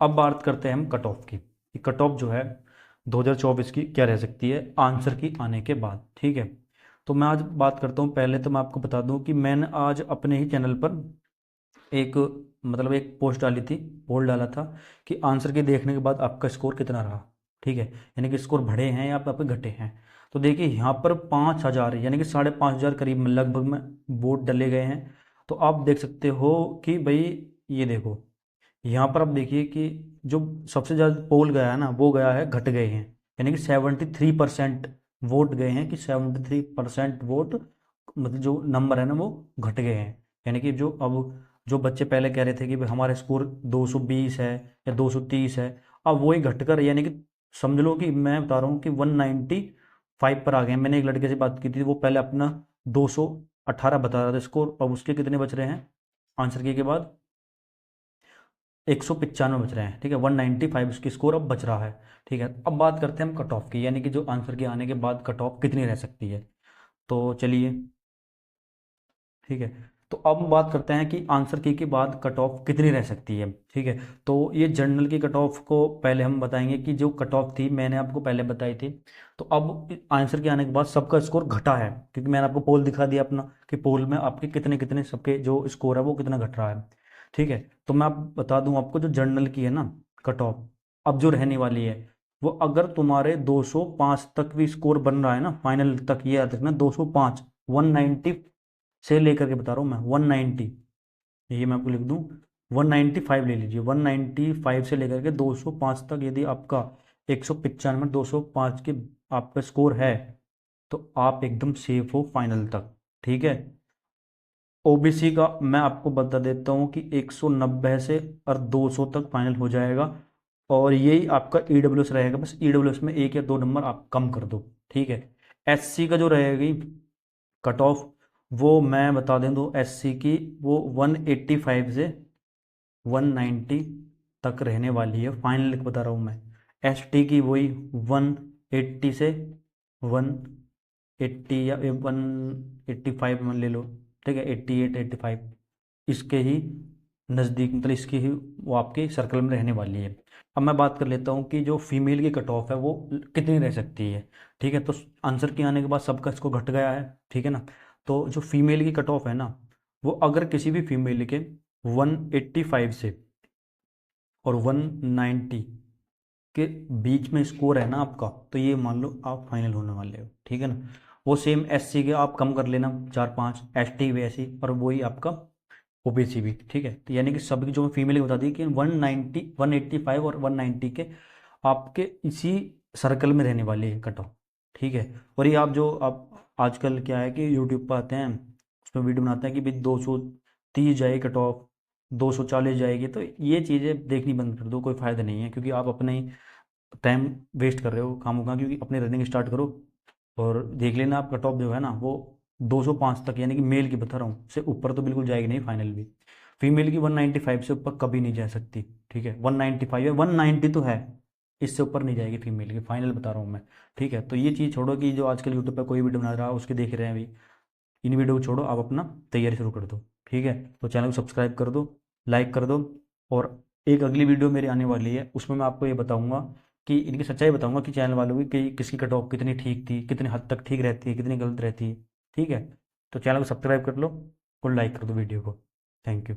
अब बात करते हैं हम कट ऑफ की। कट ऑफ जो है 2024 की क्या रह सकती है आंसर की आने के बाद, ठीक है। तो मैं आज बात करता हूँ, पहले तो मैं आपको बता दूं कि मैंने आज अपने ही चैनल पर एक मतलब एक पोस्ट डाली थी, पोल डाला था कि आंसर के देखने के बाद आपका स्कोर कितना रहा, ठीक है। यानी कि स्कोर बढ़े हैं या आपके घटे हैं। तो देखिए यहाँ पर 5,000 यानी कि 5,500 करीब लगभग में वोट डाले गए हैं। तो आप देख सकते हो कि भाई ये देखो यहाँ पर आप देखिए कि जो सबसे ज़्यादा पोल गया है ना वो गया है, घट गए हैं। यानी कि 73% वोट गए हैं, कि 73% वोट मतलब जो नंबर है ना वो घट गए हैं। यानी कि जो अब जो बच्चे पहले कह रहे थे कि भाई हमारा स्कोर 220 है या 230 है, अब वही घटकर यानी कि समझ लो कि मैं बता रहा हूँ कि 195 पर आ गए हैं। मैंने एक लड़के से बात की थी, वो पहले अपना 218 बता रहा था स्कोर, अब उसके कितने बच रहे हैं आंसर की के बाद 195 बच रहे हैं, ठीक है। 195 उसकी स्कोर अब बच रहा है, ठीक है। अब बात करते हैं हम कट ऑफ की, यानी कि जो आंसर के आने के बाद कट ऑफ कितनी रह सकती है। तो चलिए, ठीक है। तो अब बात करते हैं कि आंसर की के बाद कट ऑफ कितनी रह सकती है, ठीक है। तो ये जनरल की कट ऑफ को पहले हम बताएंगे कि जो कट ऑफ थी मैंने आपको पहले बताई थी। तो अब आंसर के आने के बाद सबका स्कोर घटा है, क्योंकि मैंने आपको पोल दिखा दिया अपना कि पोल में आपके कितने कितने सबके जो स्कोर है वो कितना घट रहा है, ठीक है। तो मैं आप बता दूं आपको जो जनरल की है ना कट ऑफ अब जो रहने वाली है, वो अगर तुम्हारे 205 तक भी स्कोर बन रहा है ना फाइनल तक, ये याद रखना 205, 190 से लेकर के बता रहा हूँ मैं 190, ये मैं आपको लिख दूँ 195 ले लीजिए, 195 से लेकर के 205 तक यदि आपका 195 205 के आपका स्कोर है तो आप एकदम सेफ हो फाइनल तक, ठीक है। ओबीसी का मैं आपको बता देता हूँ कि 190 से और 200 तक फाइनल हो जाएगा, और यही आपका ईडब्ल्यूएस रहेगा, बस ईडब्ल्यूएस में एक या दो नंबर आप कम कर दो, ठीक है। एससी का जो रहेगी कट ऑफ, वो मैं बता दें तो एससी की वो 185 से 190 तक रहने वाली है, फाइनल बता रहा हूँ मैं। एसटी की वही 180 से 180 या 185 मान ले लो, ठीक है, 88 85 इसके ही नज़दीक, मतलब इसकी ही वो आपके सर्कल में रहने वाली है। अब मैं बात कर लेता हूँ कि जो फीमेल की कट ऑफ है वो कितनी रह सकती है, ठीक है। तो आंसर के आने के बाद सबका इसको घट गया है, ठीक है ना। तो जो फीमेल की कट ऑफ है ना, वो अगर किसी भी फीमेल के 185 से और 190 के बीच में स्कोर है ना आपका, तो ये मान लो आप फाइनल होने वाले हो, ठीक है ना। वो सेम एससी के आप कम कर लेना 4 5, एसटी भी ऐसी, और वही आपका ओबीसी भी, ठीक है। तो यानी कि सभी जो फीमेल की बता दी कि 190 185 और 190 के आपके इसी सर्कल में रहने वाली है कट ऑफ, ठीक है। और ये आप जो आप आजकल क्या है कि यूट्यूब पर आते हैं, उसमें वीडियो बनाते हैं कि भाई 230 जाए कट ऑफ, 240 जाएगी, तो ये चीज़ें देखनी बंद कर दो, कोई फ़ायदा नहीं है, क्योंकि आप अपना ही टाइम वेस्ट कर रहे हो कामों का। क्योंकि अपनी रनिंग स्टार्ट करो और देख लेना आप कट ऑफ जो है ना वो 205 तक, यानी कि मेल की बता रहा हूँ, से ऊपर तो बिल्कुल जाएगी नहीं फाइनल भी। फीमेल की 195 से ऊपर कभी नहीं जा सकती, ठीक है। 195 है, 190 तो है, इससे ऊपर नहीं जाएगी फीमेल की, फाइनल बता रहा हूँ मैं, ठीक है। तो ये चीज़ छोड़ो कि जो आजकल यूट्यूब पर कोई वीडियो बना रहा है उसके देख रहे हैं अभी, इन वीडियो को छोड़ो, आप अपना तैयारी शुरू कर दो, ठीक है। तो चैनल को सब्सक्राइब कर दो, लाइक कर दो। और एक अगली वीडियो मेरी आने वाली है, उसमें मैं आपको ये बताऊंगा कि इनकी सच्चाई बताऊंगा कि चैनल वालों की कि किसकी कट ऑफ कितनी ठीक थी, कितनी हद तक ठीक रहती है, कितनी गलत रहती है, ठीक है। तो चैनल को सब्सक्राइब कर लो और लाइक कर दो वीडियो को। Thank you.